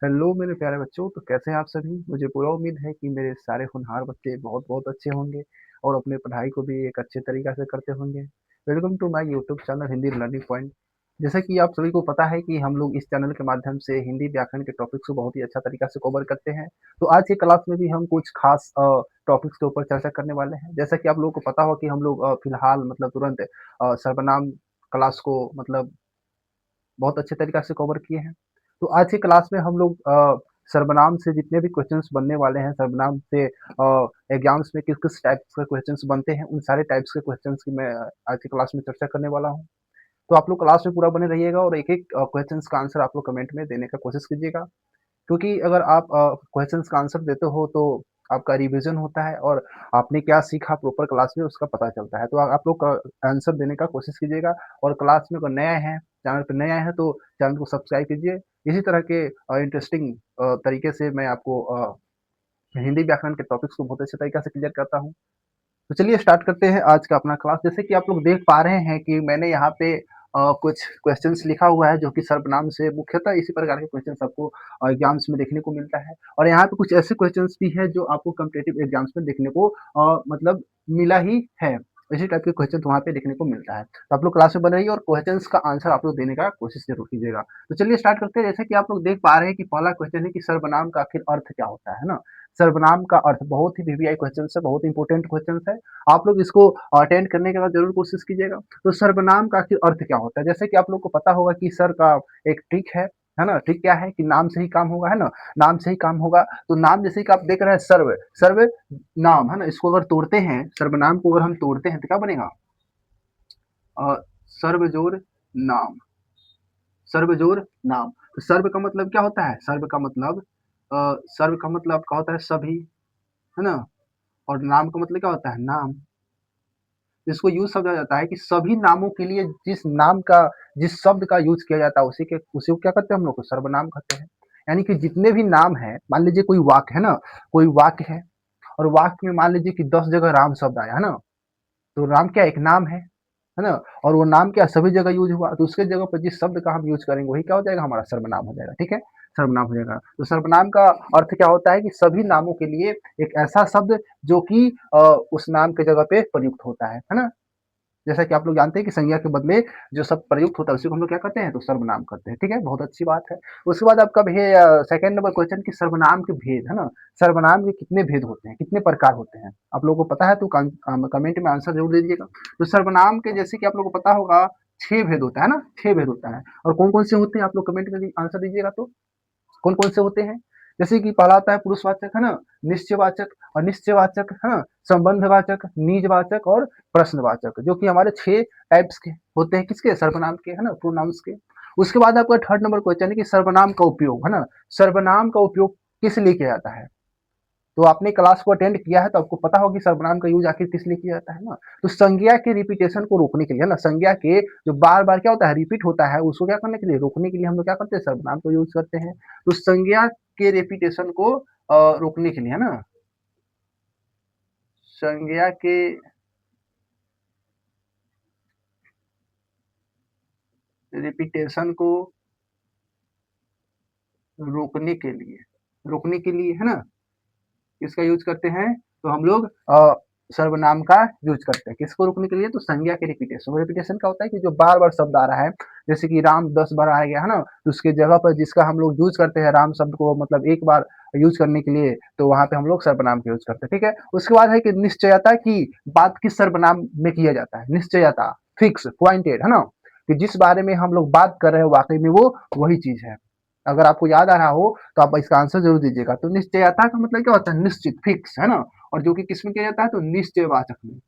Hello मेरे प्यारे बच्चों, तो कैसे हैं आप सभी। मुझे पूरा उम्मीद है कि मेरे सारे होनहार बच्चे बहुत बहुत अच्छे होंगे और अपने पढ़ाई को भी एक अच्छे तरीक़ा से करते होंगे। Welcome to my YouTube channel Hindi learning point. जैसा कि आप सभी को पता है कि हम लोग इस चैनल के माध्यम से हिंदी व्याकरण के टॉपिक्स को बहुत ही अच्छा तरीक़ा से कवर करते हैं। तो आज की क्लास में भी हम कुछ खास टॉपिक्स के ऊपर चर्चा करने वाले हैं। जैसा कि आप लोगों को पता हो कि हम लोग फिलहाल मतलब तुरंत सर्वनाम क्लास को मतलब बहुत अच्छे तरीक़ा से कवर किए हैं। तो आज की क्लास में हम लोग सर्वनाम से जितने भी क्वेश्चंस बनने वाले हैं, सर्वनाम से एग्जाम्स में किस-किस टाइप्स के क्वेश्चंस बनते हैं, उन सारे टाइप्स के क्वेश्चंस की मैं आज की क्लास में चर्चा करने वाला हूँ। तो आप लोग क्लास में पूरा बने रहिएगा और एक-एक क्वेश्चंस का आंसर आप लोग कमेंट में देने का कोशिश कीजिएगा। क्योंकि अगर आप क्वेश्चंस का आंसर देते हो तो आपका रिवीजन होता है और आपने क्या सीखा प्रॉपर क्लास में उसका पता चलता है। तो आप लोग आंसर देने का कोशिश कीजिएगा और क्लास में अगर नए हैं, चैनल पे नए आए हैं तो चैनल को सब्सक्राइब कीजिए। इसी तरह के इंटरेस्टिंग तरीके से मैं आपको हिंदी व्याकरण के टॉपिक्स को बहुत अच्छे तरीके से क्लियर करता हूँ। तो चलिए स्टार्ट करते हैं आज का अपना क्लास। जैसे कि आप लोग देख पा रहे हैं कि मैंने यहाँ पे कुछ क्वेश्चंस लिखा हुआ है जो कि सर्वनाम से मुख्यतः इसी प्रकार के क्वेश्चंस आपको एग्जाम्स में देखने को मिलता है। और यहाँ पे कुछ ऐसे क्वेश्चंस भी हैं जो आपको कॉम्पिटिटिव एग्जाम्स में देखने को मतलब मिला ही है। इसी टाइप के क्वेश्चन वहाँ पे देखने को मिलता है। तो आप लोग क्लास में बने रहिए और क्वेश्चंस का आंसर आप लोग देने का कोशिश जरूर कीजिएगा। तो चलिए स्टार्ट करते हैं। जैसे कि आप लोग देख पा रहे हैं कि पहला क्वेश्चन है कि सर्वनाम का आखिर अर्थ क्या होता है ना। सर्वनाम का अर्थ बहुत ही वीवीआई क्वेश्चन है, बहुत इंपॉर्टेंट क्वेश्चन है। आप लोग इसको अटेंड करने के बाद जरूर कोशिश कीजिएगा। तो सर्वनाम का आखिर अर्थ क्या होता है। जैसे कि आप लोग को पता होगा कि सर का एक ट्रिक है ना। ट्रिक क्या है कि नाम से ही काम होगा, है ना। नाम से ही काम होगा। तो नाम जैसे कि आप देख रहे हैं सर्व सर्व नाम, है ना। इसको अगर तोड़ते हैं, सर्वनाम को अगर हम तोड़ते हैं तो क्या बनेगा, सर्वजोड़ नाम। सर्वजोड़ नाम। तो सर्व का मतलब क्या होता है, सर्व का मतलब क्या होता है, सभी, है ना। और नाम का मतलब क्या होता है, नाम। इसको यूज समझा जाता है कि सभी नामों के लिए जिस शब्द का यूज किया जाता है उसी को क्या करते हैं हम लोग को सर्वनाम कहते हैं। यानी कि जितने भी नाम है, मान लीजिए कोई वाक्य है ना, कोई वाक्य है और वाक्य में मान लीजिए कि 10 जगह राम शब्द आया, है ना। तो राम क्या एक नाम है ना। और वो नाम क्या सभी जगह यूज हुआ, तो उसके जगह पर जिस शब्द का हम यूज करेंगे वही क्या हो जाएगा, हमारा सर्वनाम हो जाएगा। ठीक है, सर्वनाम हो जाएगा। तो सर्वनाम का अर्थ क्या होता है कि सभी नामों के लिए एक ऐसा शब्द जो कि उस नाम के जगह पे प्रयुक्त होता है ना। जैसा कि आप लोग जानते हैं कि संज्ञा के बदले जो शब्द प्रयुक्त होता है उसी को हम लोग क्या करते हैं, तो सर्वनाम करते हैं। ठीक है, बहुत अच्छी बात है। उसके बाद आपका सेकंड नंबर क्वेश्चन कि सर्वनाम के भेद, है ना। सर्वनाम के कितने भेद होते हैं, कितने प्रकार होते हैं, आप लोगों को पता है तो कमेंट में आंसर जरूर दे दीजिएगा। तो सर्वनाम के जैसे कि आप लोगों को पता होगा 6 भेद होता है ना, 6 भेद होता है। और कौन कौन से होते हैं आप लोग कमेंट में आंसर दीजिएगा। तो कौन कौन से होते हैं, जैसे कि पहला आता है पुरुषवाचक, है ना, निश्चयवाचक, अनिश्चयवाचक, है ना, संबंधवाचक, निजवाचक और प्रश्नवाचक, जो कि हमारे 6 टाइप्स के होते हैं, किसके, सर्वनाम के, है ना, प्रोनाउंस के। उसके बाद आपका थर्ड नंबर क्वेश्चन है कि सर्वनाम का उपयोग, है ना, सर्वनाम का उपयोग किस लिए किया जाता है। तो आपने क्लास को अटेंड किया है तो आपको पता होगा कि सर्वनाम का यूज आखिर किस लिए किया जाता है ना। तो संज्ञा के रिपीटेशन को रोकने के लिए, है ना, संज्ञा के जो बार बार क्या होता है रिपीट होता है उसको क्या करने के लिए, रोकने के लिए हम लोग क्या करते हैं, सर्वनाम को यूज करते हैं। तो संज्ञा के रिपीटेशन को रोकने के लिए, है ना, संज्ञा के रिपीटेशन को रोकने के लिए, है ना, किसका यूज करते हैं, तो हम लोग सर्वनाम का यूज करते हैं। किसको रोकने के लिए, तो संज्ञा के रिपीटेशन। रिपीटेशन का होता है कि जो बार बार शब्द आ रहा है, जैसे कि राम 10 बार आ गया, है ना, तो उसके जगह पर जिसका हम लोग यूज करते हैं राम शब्द को मतलब एक बार यूज करने के लिए, तो वहां पे हम लोग सर्वनाम का यूज करते हैं। ठीक है, उसके बाद है कि निश्चयता की बात किस सर्वनाम में किया जाता है, निश्चयता, फिक्स पॉइंटेड, है ना, कि जिस बारे में हम लोग बात कर रहे हैं वाकई में वो वही चीज है। अगर आपको याद आ रहा हो तो आप इसका आंसर जरूर दीजिएगा। तो निश्चयता का मतलब क्या होता है, निश्चित, फिक्स, है ना। और जो कि किसमें किया जाता है, तो निश्चयवाचक में।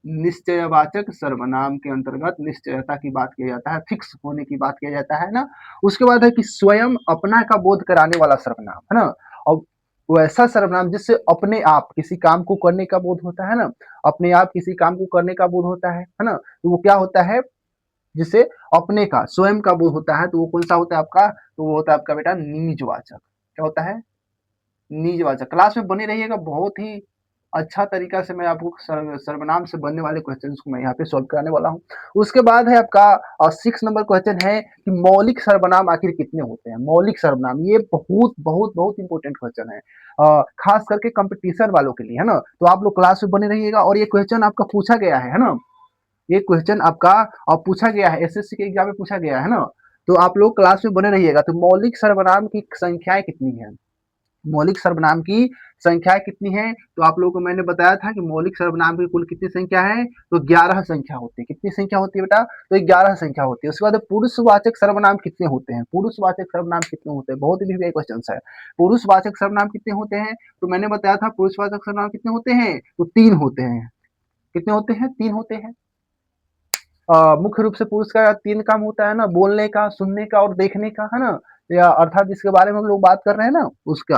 निश्चयवाचक सर्वनाम के अंतर्गत निश्चयता की बात किया जाता है, फिक्स होने की बात किया जाता है ना। उसके बाद है कि स्वयं अपना का बोध कराने वाला सर्वनाम, है ना। और वैसा सर्वनाम जिससे अपने आप किसी काम को करने का बोध होता है ना, अपने आप किसी काम को करने का बोध होता है ना, तो वो क्या होता है, जिसे अपने का स्वयं का बोध होता है, तो वो कौन सा होता है आपका, तो वो होता है आपका बेटा निजवाचक। क्या होता है, निजवाचक। क्लास में बने रहिएगा, बहुत ही अच्छा तरीका से मैं आपको सर्वनाम से बनने वाले क्वेश्चंस को मैं यहाँ पे सॉल्व कराने वाला हूँ। उसके बाद है आपका 6 नंबर क्वेश्चन है कि मौलिक सर्वनाम आखिर कितने होते हैं? मौलिक सर्वनाम ये बहुत बहुत बहुत इंपॉर्टेंट क्वेश्चन है, खास करके कंपटीशन वालों के लिए, है ना? तो आप लोग क्लास में बने रहिएगा और ये क्वेश्चन आपका पूछा गया है ना? ये क्वेश्चन आपका पूछा गया है, एसएससी के एग्जाम में पूछा गया है ना? तो आप लोग क्लास में बने रहिएगा। तो मौलिक सर्वनाम की संख्याएं कितनी है? मौलिक सर्वनाम की संख्या कितनी है? तो आप लोगों को मैंने बताया था कि मौलिक सर्वनाम की कुल कितनी संख्या है? तो 11 संख्या होती है। कितनी संख्या होती है बेटा? तो 11 संख्या होती है। उसके बाद पुरुषवाचक सर्वनाम कितने होते हैं? पुरुषवाचक सर्वनाम कितने होते हैं? बहुत ही क्वेश्चन है। पुरुषवाचक सर्वनाम कितने होते हैं? तो मैंने बताया था पुरुषवाचक सर्वनाम कितने होते हैं? तो 3 होते हैं। कितने होते हैं? 3 होते हैं। मुख्य रूप से पुरुष का 3 काम होता है ना, बोलने का, सुनने का और देखने का, है ना? या अर्थात जिसके बारे में हम लोग बात कर रहे हैं ना, उसका।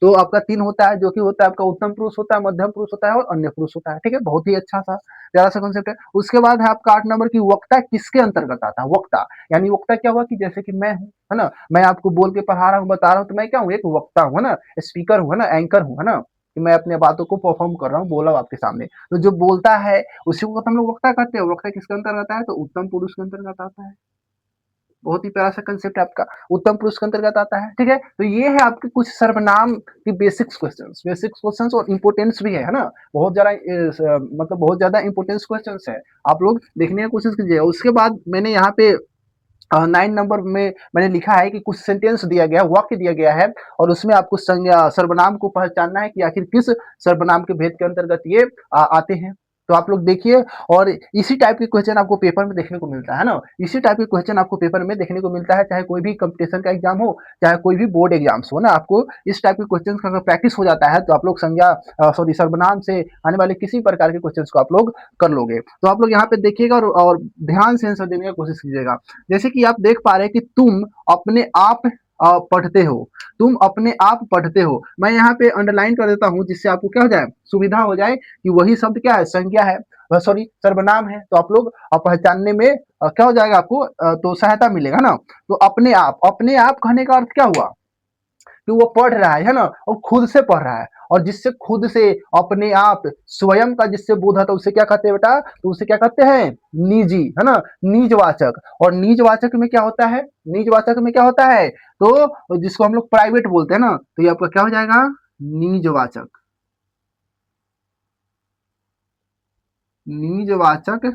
तो आपका 3 होता है, जो कि होता है आपका उत्तम पुरुष होता है, मध्यम पुरुष होता है और अन्य पुरुष होता है। ठीक है? बहुत ही अच्छा सा प्यारा सा कांसेप्ट है। उसके बाद है आपका 8 नंबर की वक्ता किसके अंतर्गत आता है? वक्ता, यानी वक्ता क्या हुआ कि जैसे कि मैं हूँ, है ना? मैं आपको बोल के पढ़ा रहा हूँ, बता रहा हूँ, तो मैं क्या हूँ? एक वक्ता हूँ, है ना? स्पीकर हूँ, है ना? एंकर हूँ, है ना? कि मैं अपनी बातों को परफॉर्म कर रहा हूँ, बोला आपके सामने। तो जो बोलता है उसी को हम लोग वक्ता कहते हैं। वक्ता किसके अंतर्गत आता है? तो उत्तम पुरुष के अंतर्गत आता है। बहुत ही प्यारा सा कंसेप्ट है आपका, उत्तम पुरुष के अंतर्गत आता है। ठीक है? तो ये है आपके कुछ सर्वनाम की बेसिक्स क्वेश्चंस और इंपोर्टेंस भी है ना? बहुत ज्यादा मतलब बहुत ज्यादा इंपोर्टेंस क्वेश्चंस है। आप लोग देखने की कोशिश कीजिए। उसके बाद मैंने यहाँ पे 9 नंबर में मैंने लिखा है कि कुछ सेंटेंस दिया गया, वाक्य दिया गया है और उसमें आपको संज्ञा सर्वनाम को पहचानना है कि आखिर किस सर्वनाम के भेद के अंतर्गत ये आते हैं। तो आप लोग देखिए, और इसी टाइप के क्वेश्चन आपको पेपर में देखने को मिलता है ना? इसी टाइप के क्वेश्चन आपको पेपर में देखने को मिलता है, चाहे कोई भी कंपटीशन का एग्जाम हो, चाहे कोई भी बोर्ड एग्जाम्स हो ना, आपको इस टाइप के क्वेश्चन का अगर प्रैक्टिस हो जाता है तो आप लोग संज्ञा सॉरी सर्वनाम से आने वाले किसी प्रकार के क्वेश्चन को आप लोग कर लोगे। तो आप लोग यहाँ पे देखिएगा और ध्यान से आंसर देने की कोशिश कीजिएगा। जैसे कि आप देख पा रहे हैं कि तुम अपने आप पढ़ते हो, तुम अपने आप पढ़ते हो। मैं यहाँ पे अंडरलाइन कर देता हूँ जिससे आपको क्या हो जाए, सुविधा हो जाए कि वही शब्द क्या है, संज्ञा है, सॉरी सर्वनाम है। तो आप लोग पहचानने में क्या हो जाएगा आपको, तो सहायता मिलेगा ना। तो अपने आप कहने का अर्थ क्या हुआ कि वो पढ़ रहा है ना, और खुद से पढ़ रहा है। और जिससे खुद से, अपने आप, स्वयं का जिससे बोध है, तो उसे क्या कहते हैं बेटा? तो उसे क्या कहते हैं? निजी, है ना? निजवाचक। और निजवाचक में क्या होता है? निजवाचक में क्या होता है? तो जिसको हम लोग प्राइवेट बोलते हैं ना, तो ये आपका क्या हो जाएगा? निजवाचक। निजवाचक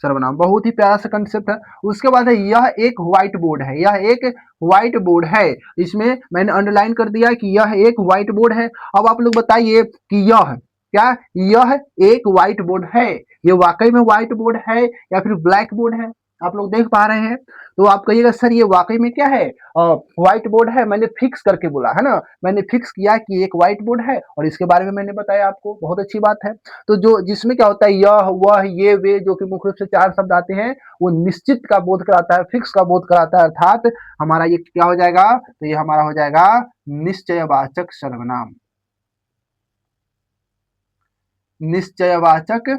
सर्वनाम बहुत ही प्यारा सा कंसेप्ट है। उसके बाद है यह एक व्हाइट बोर्ड है, यह एक व्हाइट बोर्ड है। इसमें मैंने अंडरलाइन कर दिया कि यह एक व्हाइट बोर्ड है। अब आप लोग बताइए कि यह क्या, यह एक व्हाइट बोर्ड है, ये वाकई में व्हाइट बोर्ड है या फिर ब्लैक बोर्ड है? आप लोग देख पा रहे हैं। तो आप कहिएगा सर ये वाकई में क्या है, व्हाइट बोर्ड है। मैंने फिक्स करके बोला है ना, मैंने फिक्स किया कि एक व्हाइट बोर्ड है और इसके बारे में मैंने बताया आपको, बहुत अच्छी बात है। तो जो जिसमें क्या होता है, यह वह ये वे, जो कि मुख्य रूप से 4 शब्द आते हैं, वो निश्चित का बोध कराता है, फिक्स का बोध कराता है। अर्थात हमारा ये क्या हो जाएगा? तो ये हमारा हो जाएगा निश्चयवाचक सर्वनाम। निश्चयवाचक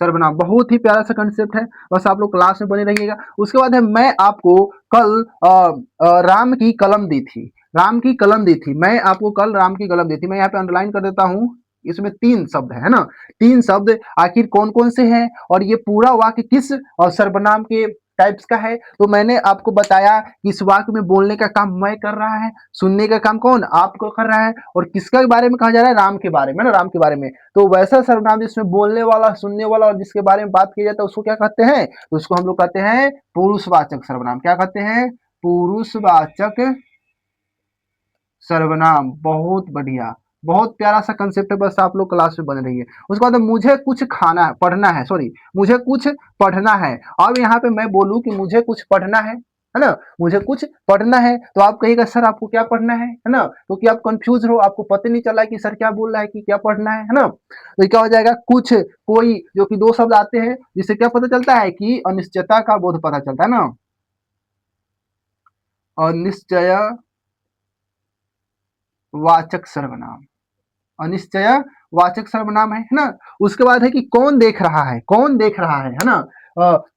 सर्वनाम बहुत ही प्यारा सा कंसेप्ट है। बस आप लोग क्लास में बने रहिएगा। उसके बाद है मैं आपको कल राम की कलम दी थी, राम की कलम दी थी। मैं आपको कल राम की कलम दी थी। मैं यहाँ पे अंडरलाइन कर देता हूँ। इसमें 3 शब्द है ना? 3 शब्द आखिर कौन कौन से हैं और ये पूरा वाक्य किस सर्वनाम के टाइप्स का है? तो मैंने आपको बताया कि इस वाक्य में बोलने का काम मैं कर रहा है, सुनने का काम कौन, आपको कर रहा है, और किसका बारे में कहा जा रहा है? राम के बारे में ना, राम के बारे में। तो वैसा सर्वनाम जिसमें बोलने वाला, सुनने वाला और जिसके बारे में बात की जाता है उसको क्या कहते हैं? तो उसको हम लोग कहते हैं पुरुषवाचक सर्वनाम। क्या कहते हैं? पुरुषवाचक सर्वनाम। बहुत बढ़िया, बहुत प्यारा सा कंसेप्ट है। बस आप लोग क्लास में बने रहिए। उसके बाद मुझे कुछ खाना है, पढ़ना है, सॉरी मुझे कुछ पढ़ना है। अब यहाँ पे मैं बोलूं कि मुझे कुछ पढ़ना है ना? मुझे कुछ पढ़ना है, तो आप कहिएगा सर आपको क्या पढ़ना है ना? क्योंकि आप कंफ्यूज हो, आपको पता नहीं चला कि सर क्या बोल रहा है, कि क्या पढ़ना है ना? तो क्या हो जाएगा? कुछ, कोई, जो कि 2 शब्द आते हैं, जिससे क्या पता चलता है कि अनिश्चयता का बोध पता चलता है ना? अनिश्चय वाचक सर्वनाम, अनिश्चय वाचक सर्वनाम है ना? उसके बाद है कि कौन देख रहा है, कौन देख रहा है ना?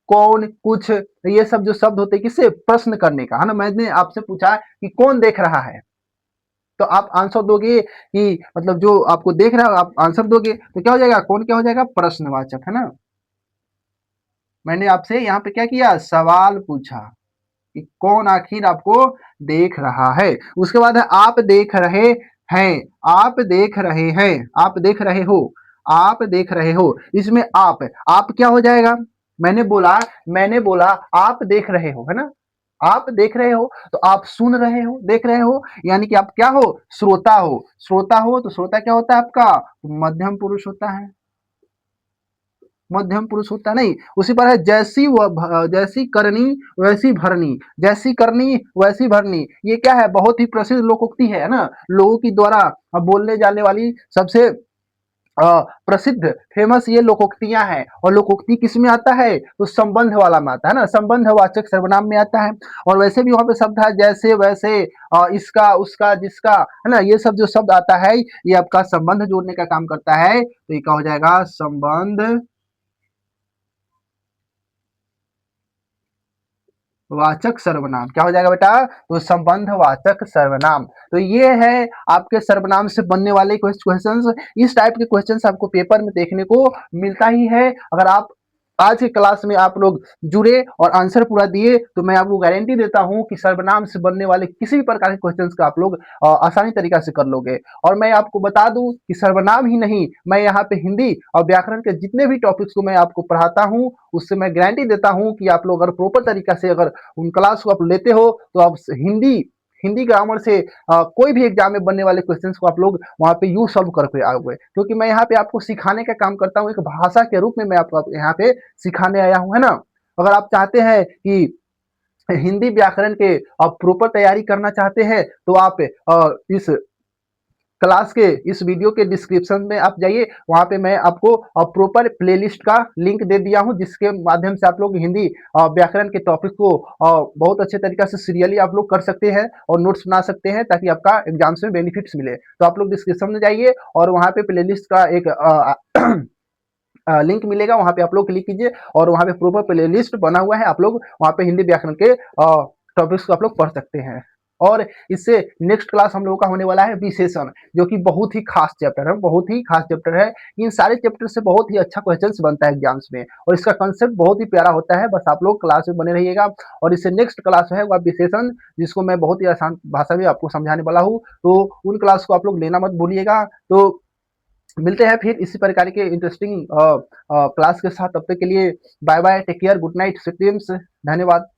कौन, कुछ, ये सब जो शब्द होते हैं किससे, प्रश्न करने का, है ना? मैंने आपसे पूछा कि कौन देख रहा है, तो आप आंसर दोगे कि मतलब जो आपको देख रहा है आप आंसर दोगे तो क्या हो जाएगा, कौन क्या हो जाएगा, प्रश्नवाचक, है ना। मैंने आपसे यहाँ पे क्या किया, सवाल पूछा कि कौन आखिर आपको देख रहा है। उसके बाद है आप देख रहे हैं, आप देख रहे हैं, आप देख रहे हो, आप देख रहे हो, इसमें आप क्या हो जाएगा, मैंने बोला आप देख रहे हो, है ना। आप देख रहे हो तो आप सुन रहे हो, देख रहे हो, यानी कि आप क्या हो, श्रोता हो, श्रोता हो तो श्रोता क्या होता है आपका, मध्यम पुरुष होता है, मध्यम पुरुष होता नहीं। उसी पर है जैसी करनी वैसी भरनी, जैसी करनी वैसी भरनी, ये क्या है, बहुत ही प्रसिद्ध लोकोक्ति है ना, लोगों की द्वारा बोलने जाने वाली सबसे प्रसिद्ध फेमस ये लोकोक्तियां हैं। और लोकोक्ति किस में आता है, तो संबंध वाला में आता है ना, संबंधवाचक सर्वनाम में आता है। और वैसे भी वहां पे शब्द है जैसे वैसे, इसका उसका जिसका, है ना, ये सब जो शब्द आता है ये आपका संबंध जोड़ने का काम करता है, तो ये क्या हो जाएगा, संबंध वाचक सर्वनाम, क्या हो जाएगा बेटा, तो संबंधवाचक सर्वनाम। तो ये है आपके सर्वनाम से बनने वाले क्वेश्चंस। इस टाइप के क्वेश्चंस आपको पेपर में देखने को मिलता ही है। अगर आप आज के क्लास में आप लोग जुड़े और आंसर पूरा दिए तो मैं आपको गारंटी देता हूं कि सर्वनाम से बनने वाले किसी भी प्रकार के क्वेश्चंस का आप लोग आसानी तरीका से कर लोगे। और मैं आपको बता दूं कि सर्वनाम ही नहीं, मैं यहाँ पे हिंदी और व्याकरण के जितने भी टॉपिक्स को मैं आपको पढ़ाता हूँ उससे मैं गारंटी देता हूँ कि आप लोग अगर प्रॉपर तरीका से अगर उन क्लास को आप लेते हो तो आप हिंदी हिंदी ग्रामर से कोई भी एग्जाम में बनने वाले क्वेश्चंस को आप लोग वहां पे यू सॉल्व करके आओगे, क्योंकि मैं यहाँ पे आपको सिखाने का काम करता हूँ, एक भाषा के रूप में मैं आपको यहाँ पे सिखाने आया हूँ, है ना। अगर आप चाहते हैं कि हिंदी व्याकरण के आप प्रॉपर तैयारी करना चाहते हैं तो आप इस क्लास के इस वीडियो के डिस्क्रिप्शन में आप जाइए, वहां पे मैं आपको प्रॉपर प्लेलिस्ट का लिंक दे दिया हूं जिसके माध्यम से आप लोग हिंदी व्याकरण के टॉपिक को बहुत अच्छे तरीके से सीरियली आप लोग कर सकते हैं और नोट्स बना सकते हैं ताकि आपका एग्जाम्स में बेनिफिट्स मिले। तो आप लोग डिस्क्रिप्शन में जाइए और वहां पे प्लेलिस्ट का एक लिंक मिलेगा, वहां पे आप लोग क्लिक कीजिए और वहां पे प्रॉपर प्लेलिस्ट बना हुआ है, आप लोग वहां पे हिंदी व्याकरण के टॉपिक्स को आप लोग पढ़ सकते हैं। और इससे नेक्स्ट क्लास हम लोगों का होने वाला है विशेषण, जो कि बहुत ही खास चैप्टर है, बहुत ही खास चैप्टर है। इन सारे चैप्टर से बहुत ही अच्छा क्वेश्चंस बनता है एग्जाम्स में और इसका कंसेप्ट बहुत ही प्यारा होता है। बस आप लोग क्लास में बने रहिएगा और इससे नेक्स्ट क्लास है वह विशेषण, जिसको मैं बहुत ही आसान भाषा में आपको समझाने वाला हूँ, तो उन क्लास को आप लोग लेना मत भूलिएगा। तो मिलते हैं फिर इसी प्रकार के इंटरेस्टिंग क्लास के साथ, तब तक के लिए bye bye, take care, good night, sweet dreams, धन्यवाद।